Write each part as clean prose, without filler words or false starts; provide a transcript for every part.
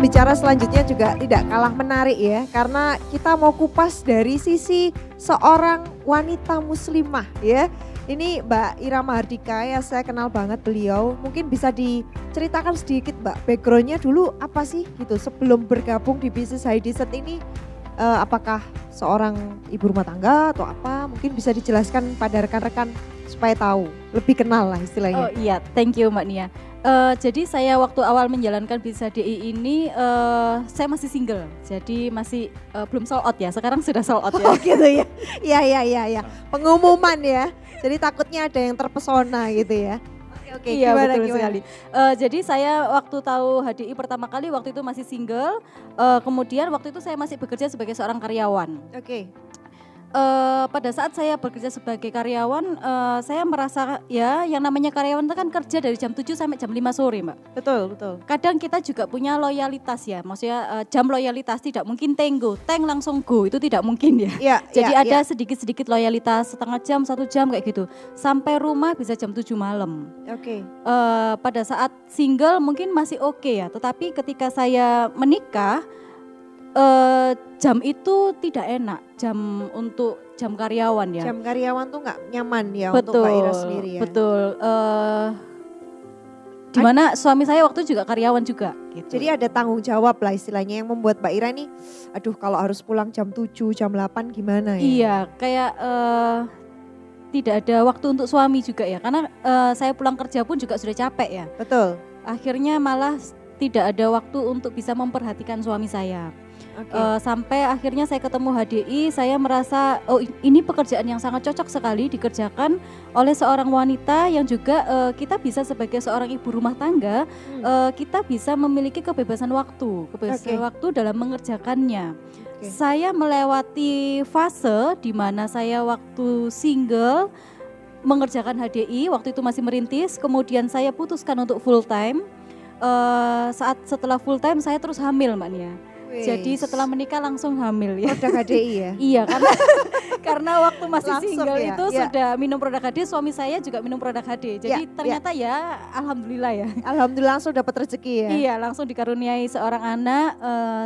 pembicara selanjutnya juga tidak kalah menarik ya, karena kita mau kupas dari sisi seorang wanita muslimah ya. Ini Mbak Ira Mahardika ya, saya kenal banget beliau. Mungkin bisa diceritakan sedikit Mbak, backgroundnya dulu apa sih gitu sebelum bergabung di bisnis Haidiset ini, apakah seorang ibu rumah tangga atau apa? Mungkin bisa dijelaskan pada rekan-rekan supaya tahu, lebih kenal lah istilahnya. Oh iya, thank you Mbak Nia. Jadi saya waktu awal menjalankan bisnis HDI ini saya masih single, jadi masih belum sold out ya. Sekarang sudah sold out ya. Oh gitu ya. Iya. Pengumuman ya. Jadi takutnya ada yang terpesona gitu ya. Oke, iya gimana, betul sekali. Jadi saya waktu tahu HDI pertama kali waktu itu masih single. Kemudian waktu itu saya masih bekerja sebagai seorang karyawan. Oke. Pada saat saya bekerja sebagai karyawan, saya merasa ya yang namanya karyawan itu kan kerja dari jam 7 sampai jam 5 sore Mbak. Betul. Kadang kita juga punya loyalitas ya, maksudnya jam loyalitas tidak mungkin tenggo, teng langsung go, itu tidak mungkin ya. Iya, Jadi iya, ada iya. sedikit-sedikit loyalitas, setengah jam, 1 jam kayak gitu. Sampai rumah bisa jam 7 malam. Oke. Pada saat single mungkin masih oke ya, tetapi ketika saya menikah, jam itu tidak enak, jam karyawan ya. Jam karyawan tuh nggak nyaman ya Betul, untuk Mbak Ira sendiri ya. betul. Dimana suami saya waktu juga karyawan juga. Gitu. Jadi ada tanggung jawab lah istilahnya yang membuat Mbak Ira nih, aduh kalau harus pulang jam 7, jam 8 gimana ya? Iya, kayak tidak ada waktu untuk suami juga ya, karena saya pulang kerja pun juga sudah capek ya. Betul. Akhirnya malah tidak ada waktu untuk bisa memperhatikan suami saya. Oke. Sampai akhirnya saya ketemu HDI, saya merasa oh ini pekerjaan yang sangat cocok sekali dikerjakan oleh seorang wanita yang juga kita bisa sebagai seorang ibu rumah tangga, kita bisa memiliki kebebasan waktu waktu dalam mengerjakannya. Okay. Saya melewati fase di mana saya waktu single mengerjakan HDI, waktu itu masih merintis, kemudian saya putuskan untuk full time. Setelah full time saya terus hamil Mbak Nia. Jadi setelah menikah langsung hamil ya. Produk HDI ya? Iya karena waktu masih Langsung single ya? itu sudah minum produk HD, suami saya juga minum produk HD. Jadi ternyata ya alhamdulillah ya. Alhamdulillah langsung dapat rezeki ya? Iya langsung dikaruniai seorang anak.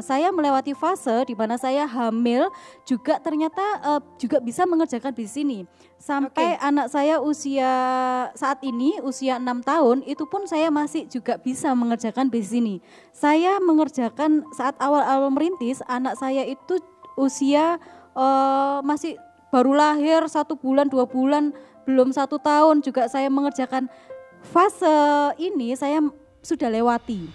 Saya melewati fase di mana saya hamil juga ternyata juga bisa mengerjakan bisnis ini. Sampai anak saya saat ini usia 6 tahun itu pun saya masih juga bisa mengerjakan bisnis ini. Saya mengerjakan saat awal-awal merintis, anak saya itu usia masih baru lahir 1 bulan 2 bulan, belum 1 tahun juga saya mengerjakan. Fase ini saya sudah lewati.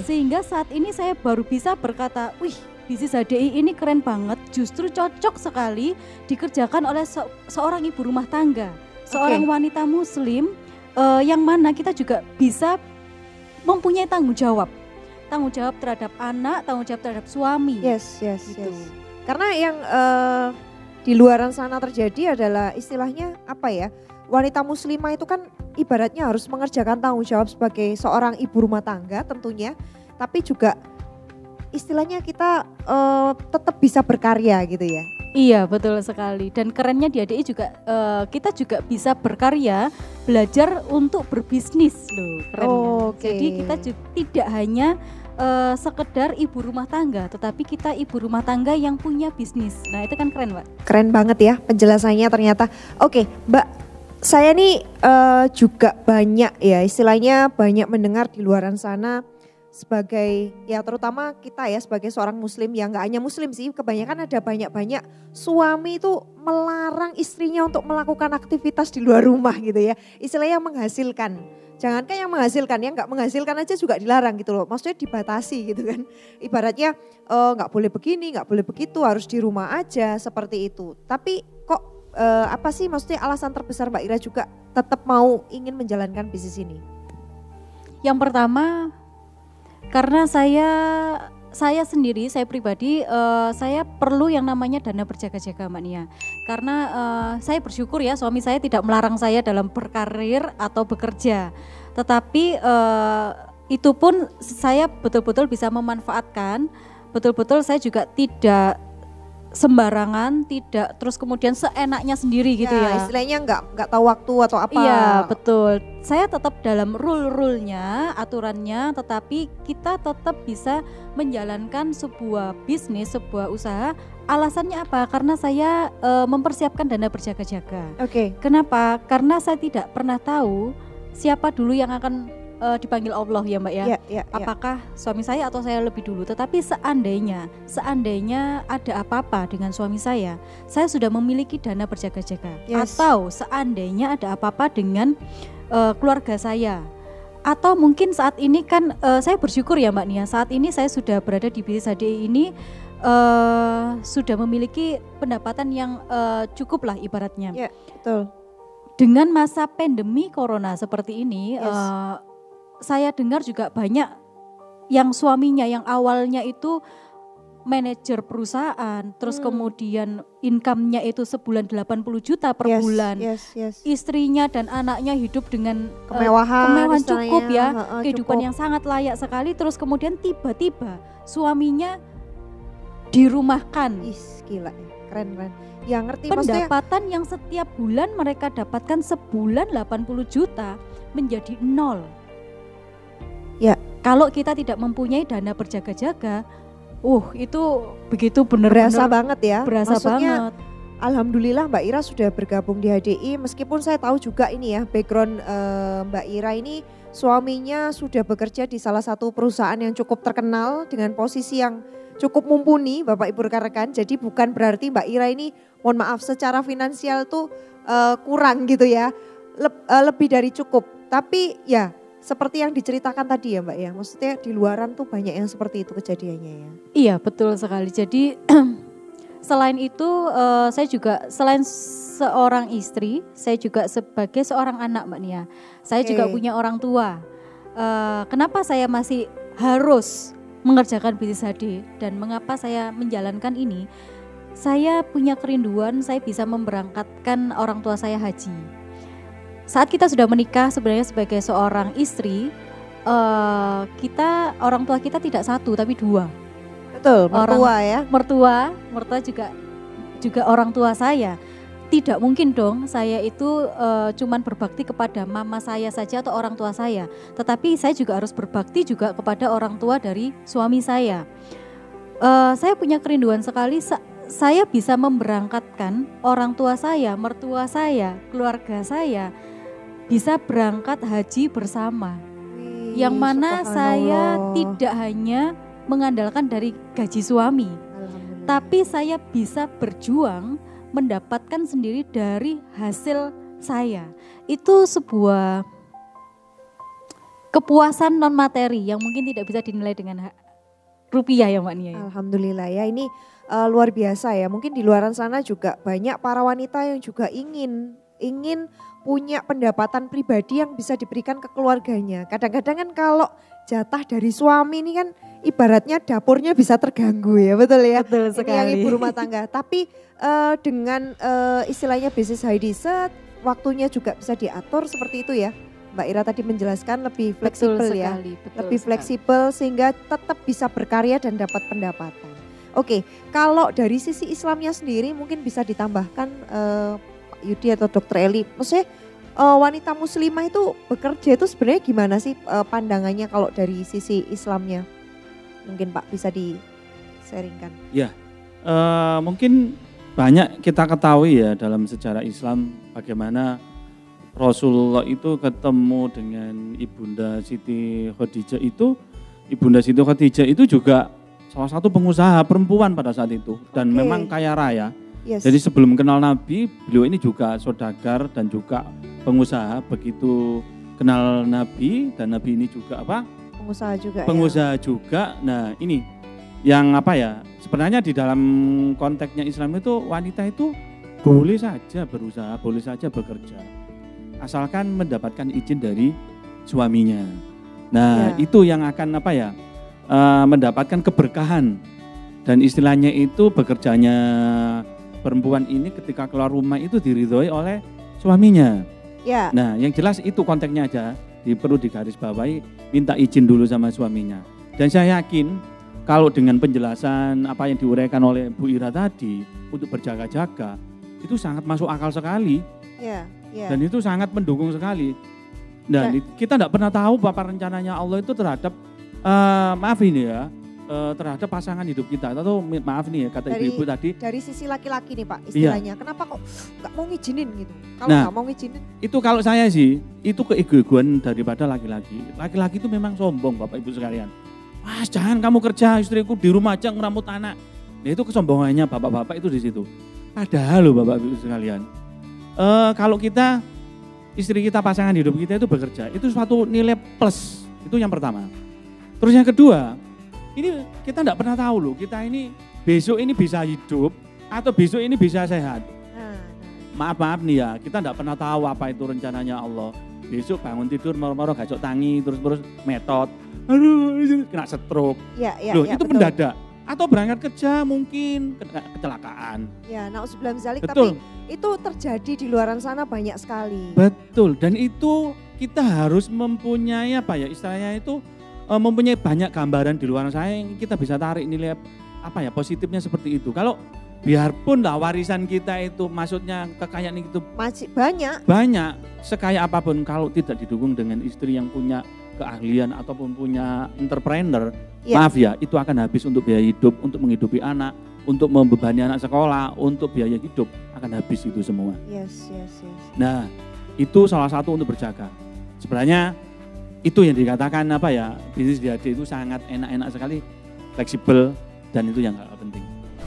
Sehingga saat ini saya baru bisa berkata, wih bisnis HDI ini keren banget, justru cocok sekali dikerjakan oleh seorang ibu rumah tangga, seorang wanita muslim yang mana kita juga bisa mempunyai tanggung jawab terhadap anak, tanggung jawab terhadap suami. Yes. Karena yang di luaran sana terjadi adalah istilahnya apa ya, wanita muslimah itu kan ibaratnya harus mengerjakan tanggung jawab sebagai seorang ibu rumah tangga tentunya, tapi juga istilahnya kita tetap bisa berkarya gitu ya. Iya betul sekali, dan kerennya di HDI juga kita juga bisa berkarya, belajar untuk berbisnis loh, kerennya. Jadi kita juga tidak hanya sekedar ibu rumah tangga, tetapi kita ibu rumah tangga yang punya bisnis. Nah itu kan keren Mbak. Keren banget ya penjelasannya ternyata. Oke Mbak, saya nih juga banyak ya istilahnya banyak mendengar di luaran sana sebagai ya terutama kita ya sebagai seorang muslim, ya nggak hanya muslim sih, kebanyakan ada banyak suami itu melarang istrinya untuk melakukan aktivitas di luar rumah gitu ya, istilahnya menghasilkan. Jangankan yang menghasilkan, yang nggak menghasilkan aja juga dilarang gitu loh, maksudnya dibatasi gitu kan. Ibaratnya nggak boleh begini, nggak boleh begitu, harus di rumah aja seperti itu. Tapi kok apa sih maksudnya alasan terbesar Mbak Ira juga tetap mau ingin menjalankan bisnis ini? Yang pertama karena saya sendiri, saya pribadi, saya perlu yang namanya dana berjaga-jaga Mbak Nia. Karena saya bersyukur ya suami saya tidak melarang saya dalam berkarir atau bekerja. Tetapi itu pun saya betul-betul bisa memanfaatkan, betul-betul saya juga tidak sembarangan, tidak terus kemudian seenaknya sendiri gitu ya. Istilahnya nggak tahu waktu atau apa. Iya betul. Saya tetap dalam rule-nya, aturannya, tetapi kita tetap bisa menjalankan sebuah bisnis, sebuah usaha. Alasannya apa? Karena saya mempersiapkan dana berjaga-jaga. Oke. Kenapa? Karena saya tidak pernah tahu siapa dulu yang akan dipanggil Allah ya Mbak ya. Apakah suami saya atau saya lebih dulu. Tetapi seandainya ada apa-apa dengan suami saya sudah memiliki dana berjaga-jaga. Atau seandainya ada apa-apa dengan keluarga saya. Atau mungkin saat ini kan saya bersyukur ya Mbak Nia, saat ini saya sudah berada di bisnis HDI ini sudah memiliki pendapatan yang cukup lah ibaratnya. Iya, betul. Dengan masa pandemi corona seperti ini, saya dengar juga banyak yang suaminya yang awalnya itu manajer perusahaan, terus kemudian income-nya itu sebulan 80 juta per bulan. Istrinya dan anaknya hidup dengan kemewahan cukup ya, kehidupan yang sangat layak sekali. Terus kemudian tiba-tiba suaminya dirumahkan. Gila ya, keren. Ya ngerti pendapatan yang setiap bulan mereka dapatkan sebulan 80 juta menjadi nol. Ya, kalau kita tidak mempunyai dana berjaga-jaga, itu begitu benar-benar berasa banget ya. Maksudnya, banget. Alhamdulillah Mbak Ira sudah bergabung di HDI, meskipun saya tahu juga ini ya background Mbak Ira ini suaminya sudah bekerja di salah satu perusahaan yang cukup terkenal dengan posisi yang cukup mumpuni Bapak Ibu rekan-rekan. Jadi bukan berarti Mbak Ira ini mohon maaf secara finansial tuh kurang gitu ya, lebih dari cukup. Tapi ya seperti yang diceritakan tadi ya Mbak ya, maksudnya di luaran tuh banyak yang seperti itu kejadiannya ya. Iya betul sekali. Jadi selain itu saya juga selain seorang istri, saya juga sebagai seorang anak Mbak Nia. Saya juga punya orang tua. Kenapa saya masih harus mengerjakan bisnis HD dan mengapa saya menjalankan ini? Saya punya kerinduan saya bisa memberangkatkan orang tua saya haji. Saat kita sudah menikah sebenarnya sebagai seorang istri, orang tua kita tidak satu tapi dua. Betul, mertua ya. Mertua juga orang tua saya. Tidak mungkin dong saya itu cuman berbakti kepada mama saya saja atau orang tua saya. Tetapi saya juga harus berbakti juga kepada orang tua dari suami saya. Saya punya kerinduan sekali saya bisa memberangkatkan orang tua saya, mertua saya, keluarga saya bisa berangkat haji bersama. Yang mana saya tidak hanya mengandalkan dari gaji suami, tapi saya bisa berjuang mendapatkan sendiri dari hasil saya. Itu sebuah kepuasan non materi yang mungkin tidak bisa dinilai dengan rupiah ya Mbak Nia. Alhamdulillah ya, ini luar biasa ya. Mungkin di luaran sana juga banyak para wanita yang juga ingin punya pendapatan pribadi yang bisa diberikan ke keluarganya. Kadang-kadang kan kalau jatah dari suami ini kan ibaratnya dapurnya bisa terganggu ya, betul ya? Betul sekali. Ini yang ibu rumah tangga. Tapi dengan istilahnya bisnis HDI set, waktunya juga bisa diatur seperti itu ya. Mbak Ira tadi menjelaskan lebih fleksibel ya. Lebih fleksibel sehingga tetap bisa berkarya dan dapat pendapatan. Oke, kalau dari sisi Islamnya sendiri mungkin bisa ditambahkan Yudi atau Dr. Eli, maksudnya wanita muslimah itu bekerja itu sebenarnya gimana sih pandangannya kalau dari sisi Islamnya? Mungkin Pak bisa di-sharingkan. Ya, mungkin banyak kita ketahui ya dalam sejarah Islam bagaimana Rasulullah itu ketemu dengan Ibunda Siti Khadijah itu. Ibunda Siti Khadijah itu juga salah satu pengusaha perempuan pada saat itu dan memang kaya raya. Yes. Jadi sebelum kenal Nabi, beliau ini juga saudagar dan juga pengusaha. Begitu kenal Nabi dan Nabi ini juga apa? Pengusaha juga. Pengusaha juga. Nah ini yang apa ya? Sebenarnya di dalam konteksnya Islam itu wanita itu boleh saja berusaha, boleh saja bekerja, asalkan mendapatkan izin dari suaminya. Nah itu yang akan apa ya? Mendapatkan keberkahan dan istilahnya itu bekerjanya perempuan ini ketika keluar rumah itu diridhoi oleh suaminya. Ya. Nah, yang jelas itu konteksnya aja perlu digarisbawahi, minta izin dulu sama suaminya. Dan saya yakin kalau dengan penjelasan apa yang diuraikan oleh Bu Ira tadi untuk berjaga-jaga itu sangat masuk akal sekali. Ya, ya. Dan itu sangat mendukung sekali. Dan kita tidak pernah tahu apa rencananya Allah itu terhadap maaf ini ya, terhadap pasangan hidup kita. Atau maaf nih ya kata ibu-ibu tadi. Dari sisi laki-laki nih Pak istilahnya. Iya. Kenapa kok nggak mau ngizinin gitu? Kalau nggak mau ngizinin. Itu kalau saya sih, itu keego-egoan daripada laki-laki. Laki-laki itu memang sombong Bapak Ibu sekalian. Mas jangan kamu kerja, istriku di rumah aja ngeramut anak. Nah itu kesombongannya bapak-bapak itu di situ. Padahal loh Bapak Ibu sekalian. Kalau kita, istri kita, pasangan hidup kita itu bekerja, itu suatu nilai plus. Itu yang pertama. Terus yang kedua, ini kita tidak pernah tahu loh, kita ini besok ini bisa hidup atau besok ini bisa sehat. Maaf nih ya, kita tidak pernah tahu apa itu rencananya Allah. Besok bangun tidur moro-moro gacok tangi, terus metot, aduh kena stroke. Loh itu betul. Mendadak. Atau berangkat kerja mungkin kecelakaan. Ya, na'udzubillah min dzalik, tapi itu terjadi di luaran sana banyak sekali. Betul, dan itu kita harus mempunyai apa ya istilahnya itu mempunyai banyak gambaran di luar sana yang kita bisa tarik nilai apa ya positifnya seperti itu. Kalau biarpun lah warisan kita itu maksudnya kekayaan itu masih banyak. Banyak, sekaya apapun kalau tidak didukung dengan istri yang punya keahlian ataupun punya entrepreneur, maaf ya, itu akan habis untuk biaya hidup, untuk menghidupi anak, untuk membebani anak sekolah, untuk biaya hidup, akan habis itu semua. Yes. Nah, itu salah satu untuk berjaga. Sebenarnya itu yang dikatakan apa ya, bisnis DAD itu sangat enak-enak sekali, fleksibel, dan itu yang penting.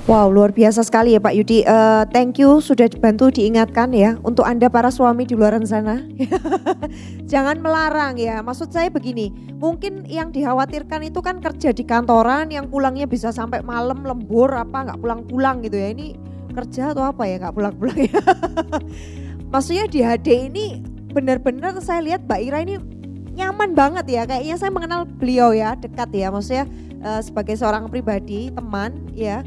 Wow, luar biasa sekali ya Pak Yudi. Thank you sudah dibantu diingatkan ya untuk Anda para suami di luar sana. Jangan melarang ya. Maksud saya begini, mungkin yang dikhawatirkan itu kan kerja di kantoran yang pulangnya bisa sampai malam lembur apa nggak pulang-pulang gitu ya. Ini kerja atau apa ya nggak pulang-pulang ya. Maksudnya di HD ini benar-benar saya lihat Mbak Ira ini nyaman banget ya. Kayaknya saya mengenal beliau ya, dekat ya. Maksudnya sebagai seorang pribadi, teman ya.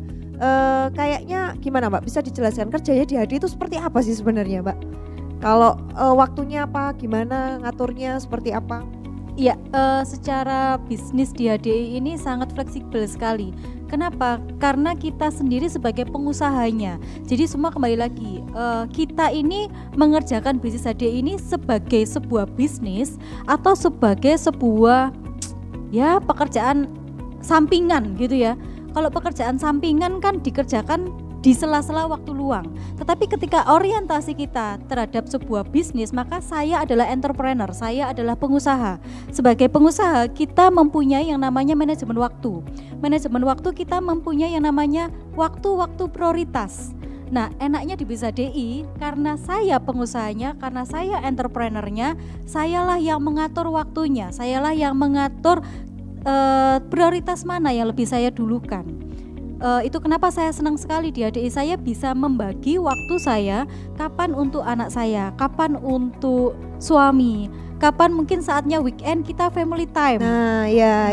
Kayaknya gimana Mbak, bisa dijelaskan kerjanya di HD itu seperti apa sih sebenarnya Mbak? Kalau waktunya apa, gimana ngaturnya, seperti apa? Iya, secara bisnis di HDI ini sangat fleksibel sekali. Kenapa? Karena kita sendiri sebagai pengusahanya. Jadi semua kembali lagi, kita ini mengerjakan bisnis HDI ini sebagai sebuah bisnis atau sebagai sebuah ya pekerjaan sampingan gitu ya. Kalau pekerjaan sampingan kan dikerjakan di sela-sela waktu luang. Tetapi ketika orientasi kita terhadap sebuah bisnis, maka saya adalah entrepreneur, saya adalah pengusaha. Sebagai pengusaha kita mempunyai yang namanya manajemen waktu. Manajemen waktu kita mempunyai yang namanya waktu-waktu prioritas. Nah, enaknya di Bisa DI karena saya pengusahanya, karena saya entrepreneurnya, sayalah yang mengatur waktunya, sayalah yang mengatur prioritas mana yang lebih saya dulukan. Itu kenapa saya senang sekali di HDI, saya bisa membagi waktu saya kapan untuk anak saya, kapan untuk suami, kapan mungkin saatnya weekend kita family time.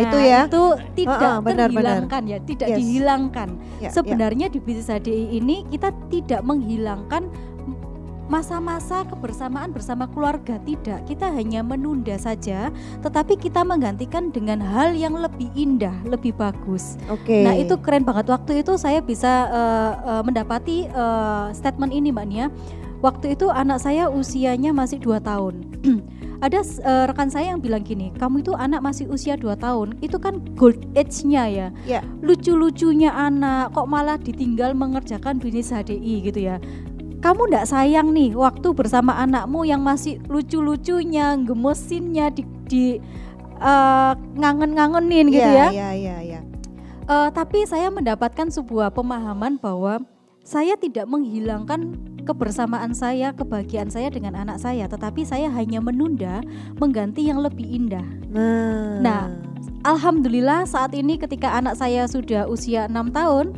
Itu ya. Itu tidak terhilangkan ya, tidak dihilangkan. Sebenarnya di bisnis HDI ini kita tidak menghilangkan masa-masa kebersamaan bersama keluarga, tidak, kita hanya menunda saja, tetapi kita menggantikan dengan hal yang lebih indah, lebih bagus. Nah itu keren banget. Waktu itu saya bisa mendapati statement ini Mbak Nia. Waktu itu anak saya usianya masih 2 tahun. Ada rekan saya yang bilang gini, kamu itu anak masih usia 2 tahun, itu kan gold age-nya ya. Lucu-lucunya anak kok malah ditinggal mengerjakan bisnis HDI gitu ya. Kamu ndak sayang nih waktu bersama anakmu yang masih lucu-lucunya, gemesinnya di ngangen-ngangenin gitu ya. Tapi saya mendapatkan sebuah pemahaman bahwa saya tidak menghilangkan kebersamaan saya, kebahagiaan saya dengan anak saya, tetapi saya hanya menunda mengganti yang lebih indah. Nah, alhamdulillah saat ini ketika anak saya sudah usia 6 tahun,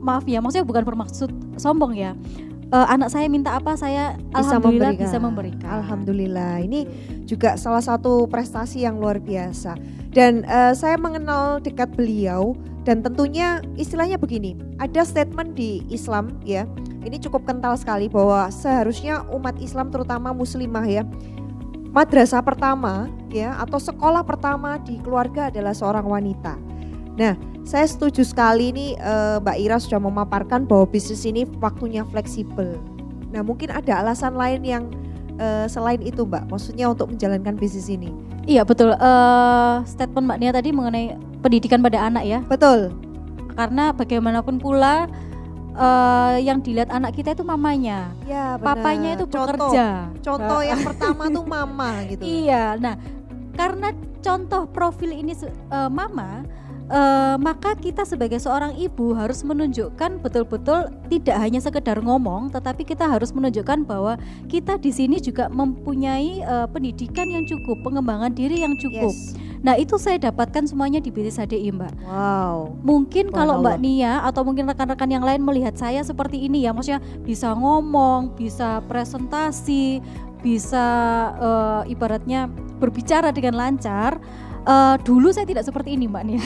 maaf ya, maksudnya bukan bermaksud sombong ya. Anak saya minta apa, saya alhamdulillah bisa memberikan. Alhamdulillah, ini juga salah satu prestasi yang luar biasa. Dan saya mengenal dekat beliau dan tentunya istilahnya begini, ada statement di Islam ya, ini cukup kental sekali bahwa seharusnya umat Islam terutama muslimah ya, madrasah pertama ya atau sekolah pertama di keluarga adalah seorang wanita. Nah, saya setuju sekali nih Mbak Ira sudah memaparkan bahwa bisnis ini waktunya fleksibel. Nah, mungkin ada alasan lain yang selain itu Mbak, maksudnya untuk menjalankan bisnis ini. Iya betul, statement Mbak Nia tadi mengenai pendidikan pada anak ya. Betul. Karena bagaimanapun pula yang dilihat anak kita itu mamanya, Ya, benar. papanya itu bekerja. Contoh yang pertama tuh mama gitu. Iya, nah karena contoh profil ini mama, maka kita sebagai seorang ibu harus menunjukkan betul-betul tidak hanya sekedar ngomong, tetapi kita harus menunjukkan bahwa kita di sini juga mempunyai pendidikan yang cukup, pengembangan diri yang cukup. Yes. Nah itu saya dapatkan semuanya di bisnis HDI Mbak. Wow. Mungkin kalau Mbak Subhanallah. Nia atau mungkin rekan-rekan yang lain melihat saya seperti ini ya, maksudnya bisa ngomong, bisa presentasi, bisa ibaratnya berbicara dengan lancar. Dulu saya tidak seperti ini Mbak Nia.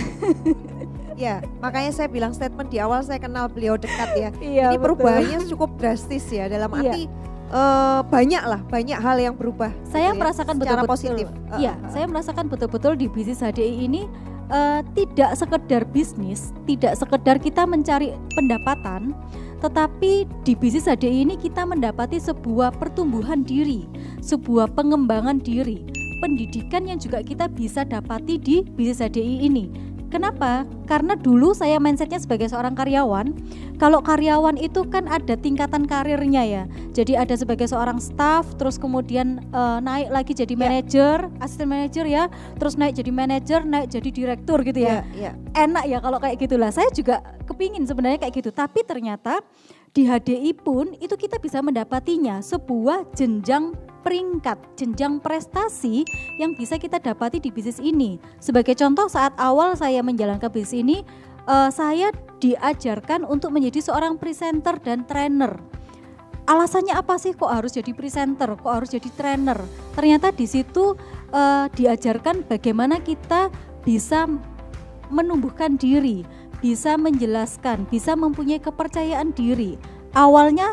Ya, makanya saya bilang statement di awal saya kenal beliau dekat ya. Iya, Ini betul. perubahannya cukup drastis ya, dalam arti banyak hal yang berubah. Saya gitu ya, merasakan secara betul-betul. positif. Iya, saya merasakan betul-betul di bisnis HDI ini tidak sekedar bisnis, tidak sekedar kita mencari pendapatan, tetapi di bisnis HDI ini kita mendapati sebuah pertumbuhan diri, sebuah pengembangan diri, pendidikan yang juga kita bisa dapati di bisnis HDI ini. Kenapa? Karena dulu saya mindsetnya sebagai seorang karyawan. Kalau karyawan itu kan ada tingkatan karirnya ya. Jadi ada sebagai seorang staff, terus kemudian naik lagi jadi manajer, asisten manajer ya, terus naik jadi manajer, naik jadi direktur gitu ya. Ya. Enak ya kalau kayak gitulah. Saya juga kepingin sebenarnya kayak gitu. Tapi ternyata di HDI pun itu kita bisa mendapatinya sebuah jenjang peringkat, jenjang prestasi yang bisa kita dapati di bisnis ini. Sebagai contoh, saat awal saya menjalankan bisnis ini, saya diajarkan untuk menjadi seorang presenter dan trainer. Alasannya apa sih kok harus jadi presenter, kok harus jadi trainer? Ternyata di situ diajarkan bagaimana kita bisa menumbuhkan diri, bisa menjelaskan, bisa mempunyai kepercayaan diri. Awalnya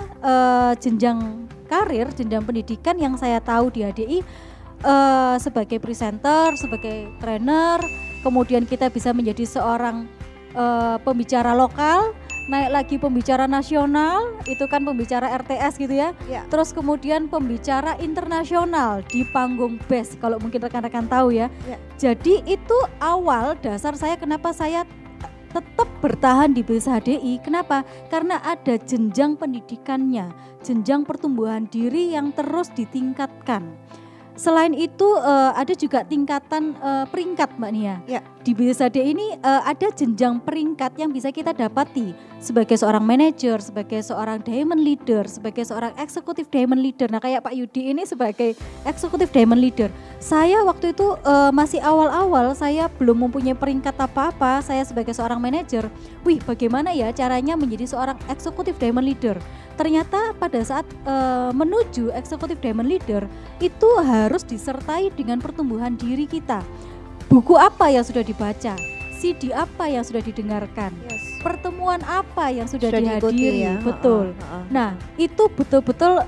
jenjang karir, jenjang pendidikan yang saya tahu di HDI sebagai presenter, sebagai trainer, kemudian kita bisa menjadi seorang pembicara lokal, naik lagi pembicara nasional, itu kan pembicara RTS gitu ya. Ya. Terus kemudian pembicara internasional di panggung BES kalau mungkin rekan-rekan tahu ya. Ya. Jadi itu awal dasar saya kenapa saya tetap bertahan di bisnis HDI. Kenapa? Karena ada jenjang pendidikannya, jenjang pertumbuhan diri yang terus ditingkatkan. Selain itu ada juga tingkatan peringkat Mbak Nia. Ya. Di bisnis HDI ini ada jenjang peringkat yang bisa kita dapati sebagai seorang manajer, sebagai seorang diamond leader, sebagai seorang eksekutif diamond leader. Nah kayak Pak Yudi ini sebagai eksekutif diamond leader. Saya waktu itu masih awal-awal, saya belum mempunyai peringkat apa-apa. Saya sebagai seorang manajer, wih bagaimana ya caranya menjadi seorang eksekutif diamond leader. Ternyata pada saat menuju eksekutif diamond leader itu harus disertai dengan pertumbuhan diri kita. Buku apa yang sudah dibaca, CD apa yang sudah didengarkan, Yes. pertemuan apa yang sudah diikuti dihadiri, ya. betul. Nah itu betul-betul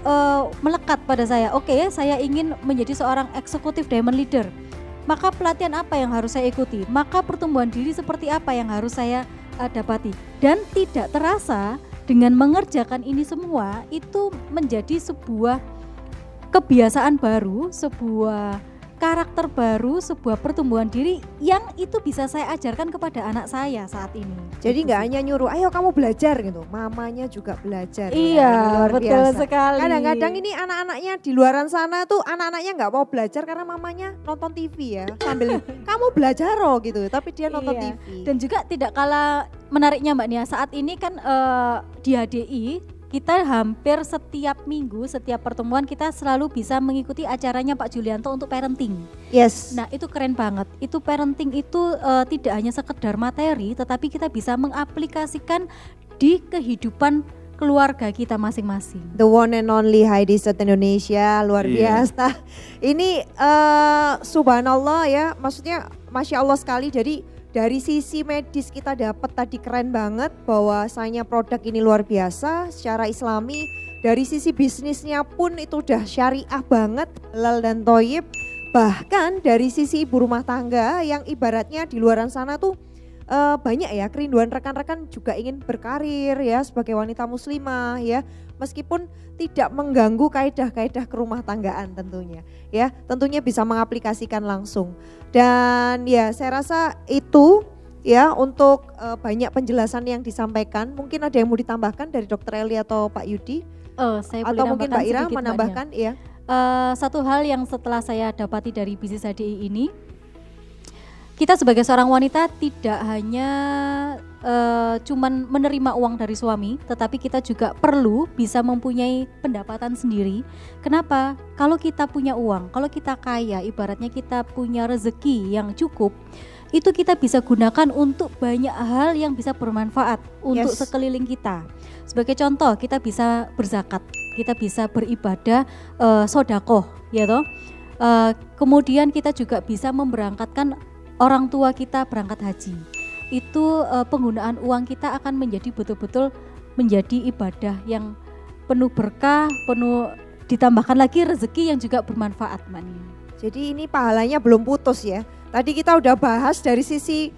melekat pada saya. Oke, saya ingin menjadi seorang eksekutif diamond leader. Maka pelatihan apa yang harus saya ikuti? Maka pertumbuhan diri seperti apa yang harus saya dapati? Dan tidak terasa dengan mengerjakan ini semua itu menjadi sebuah kebiasaan baru, sebuah karakter baru, sebuah pertumbuhan diri yang itu bisa saya ajarkan kepada anak saya saat ini. Jadi nggak hanya nyuruh, ayo kamu belajar gitu, mamanya juga belajar. Iya, ya. Luar betul biasa. sekali. Kadang-kadang ini anak-anaknya di luaran sana tuh anak-anaknya nggak mau belajar karena mamanya nonton TV ya sambil kamu belajar loh gitu, tapi dia nonton Iya. TV. Dan juga tidak kalah menariknya Mbak Nia, saat ini kan di HDI kita hampir setiap minggu, setiap pertemuan kita selalu bisa mengikuti acaranya Pak Julianto untuk parenting. Yes. Nah itu keren banget, itu parenting itu tidak hanya sekedar materi, tetapi kita bisa mengaplikasikan di kehidupan keluarga kita masing-masing. The one and only Heidi Set Indonesia, luar Iya. biasa. Ini subhanallah ya, maksudnya Masya Allah sekali. Jadi dari sisi medis kita dapat tadi keren banget bahwasanya produk ini luar biasa secara islami. Dari sisi bisnisnya pun itu udah syariah banget, halal dan thayyib. Bahkan dari sisi ibu rumah tangga yang ibaratnya di luaran sana tuh banyak ya kerinduan rekan-rekan juga ingin berkarir ya sebagai wanita muslimah ya, meskipun tidak mengganggu kaedah-kaedah kerumah tanggaan tentunya ya, tentunya bisa mengaplikasikan langsung. Dan ya saya rasa itu ya untuk banyak penjelasan yang disampaikan. Mungkin ada yang mau ditambahkan dari Dr. Eli atau Pak Yudi? Saya atau mungkin Mbak Ira menambahkan ya? Satu hal yang setelah saya dapati dari bisnis HDI ini, kita sebagai seorang wanita tidak hanya cuman menerima uang dari suami, tetapi kita juga perlu bisa mempunyai pendapatan sendiri. Kenapa? Kalau kita punya uang, kalau kita kaya, ibaratnya kita punya rezeki yang cukup, itu kita bisa gunakan untuk banyak hal yang bisa bermanfaat untuk sekeliling kita. Sebagai contoh, kita bisa berzakat, kita bisa beribadah, sodakoh, ya toh. Kemudian kita juga bisa memberangkatkan orang tua kita berangkat haji. Itu penggunaan uang kita akan menjadi betul-betul menjadi ibadah yang penuh berkah, penuh ditambahkan lagi rezeki yang juga bermanfaat, Mani. Jadi ini pahalanya belum putus ya. Tadi kita udah bahas dari sisi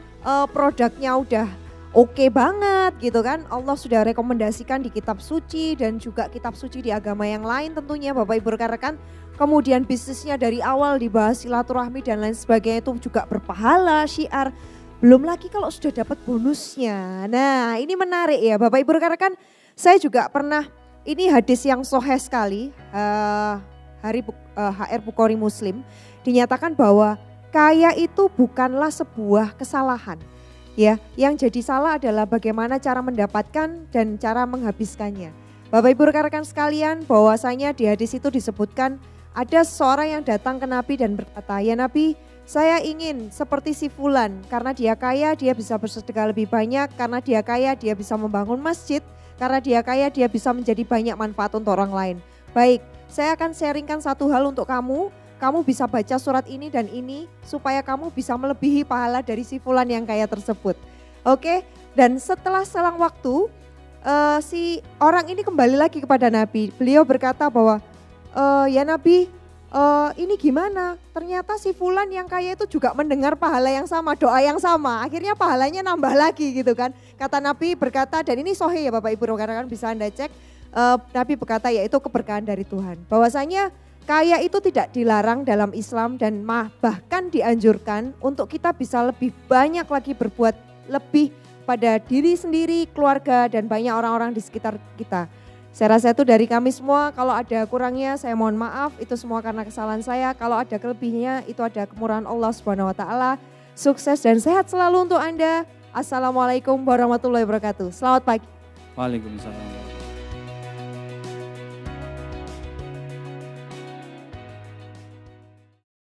produknya udah oke banget gitu kan. Allah sudah rekomendasikan di kitab suci dan juga kitab suci di agama yang lain tentunya Bapak Ibu rekan-rekan. Kemudian bisnisnya dari awal dibahas silaturahmi dan lain sebagainya itu juga berpahala, syiar. Belum lagi kalau sudah dapat bonusnya. Nah ini menarik ya Bapak Ibu rekan-rekan. Saya juga pernah, ini hadis yang sahih sekali, HR Bukhari Muslim. Dinyatakan bahwa kaya itu bukanlah sebuah kesalahan. Ya, yang jadi salah adalah bagaimana cara mendapatkan dan cara menghabiskannya. Bapak Ibu rekan-rekan sekalian, bahwasanya di hadis itu disebutkan ada seorang yang datang ke Nabi dan berkata, "Ya Nabi, saya ingin seperti si fulan, karena dia kaya dia bisa bersedekah lebih banyak, karena dia kaya dia bisa membangun masjid, karena dia kaya dia bisa menjadi banyak manfaat untuk orang lain. Baik, saya akan sharingkan satu hal untuk kamu. Kamu bisa baca surat ini dan ini supaya kamu bisa melebihi pahala dari si fulan yang kaya tersebut." Oke, dan setelah selang waktu si orang ini kembali lagi kepada Nabi. Beliau berkata bahwa, "Ya Nabi, ini gimana? Ternyata si fulan yang kaya itu juga mendengar pahala yang sama, doa yang sama. Akhirnya pahalanya nambah lagi gitu kan." Kata Nabi berkata, dan ini sahih ya Bapak Ibu rekan-rekan bisa Anda cek. Nabi berkata yaitu keberkahan dari Tuhan. Bahwasanya kaya itu tidak dilarang dalam Islam dan bahkan dianjurkan untuk kita bisa lebih banyak lagi berbuat lebih pada diri sendiri, keluarga dan banyak orang-orang di sekitar kita. Saya rasa itu dari kami semua. Kalau ada kurangnya saya mohon maaf, itu semua karena kesalahan saya. Kalau ada kelebihnya itu ada kemurahan Allah Subhanahu wa taala. Sukses dan sehat selalu untuk Anda. Assalamualaikum warahmatullahi wabarakatuh. Selamat pagi. Waalaikumsalam.